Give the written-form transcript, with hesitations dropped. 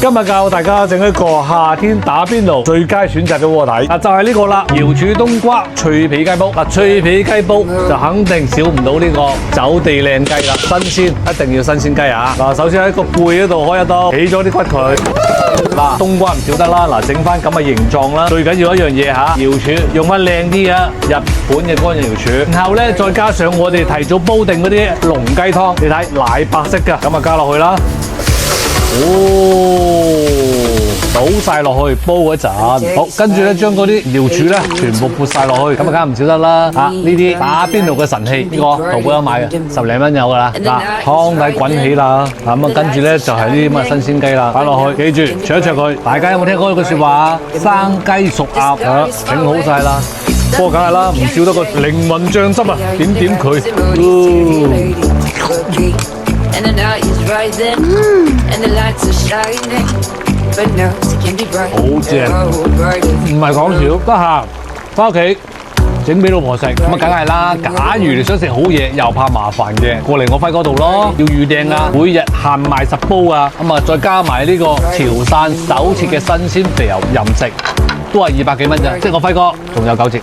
今日教大家整一個夏天打邊爐最佳選擇嘅鍋底，就係呢個啦，瑤柱冬瓜脆皮雞煲。脆皮雞煲就肯定少唔到呢個走地靚雞啦，新鮮一定要新鮮雞啊！首先喺個背嗰度開一刀，起咗啲骨佢。冬瓜唔少得啦，整翻咁嘅形狀啦。最緊要一樣嘢嚇，瑤柱用翻靚啲啊，日本嘅乾瑤柱。然後咧再加上我哋提早煲定嗰啲龍雞湯，你睇奶白色㗎，咁啊加落去啦。倒晒落去煲嗰陣，好，跟住咧將嗰啲瑤柱咧全部撥晒落去，咁啊梗係唔少得啦。呢啲打邊爐嘅神器，呢個淘寶有買嘅，10零蚊有噶啦。湯底滾起啦，咁啊跟住咧就係呢啲咁嘅新鮮雞啦，擺落去，記住灼一灼佢。大家有冇聽過一句説話？生雞熟鴨，整好晒啦。不過梗係啦，唔少得個靈魂醬汁啊，點佢。And the night is rising, and the lights are shining, but no, it can be bright. 好正，唔係講笑，得閒返屋企整俾老婆食，咁啊梗係啦。假如你想食好嘢又怕麻煩嘅，過嚟我輝哥度咯，要預訂啊，每日限賣10煲啊，咁啊再加埋呢個潮汕手切嘅新鮮肥牛任食，都係200幾蚊咋，即係我輝哥仲有9折。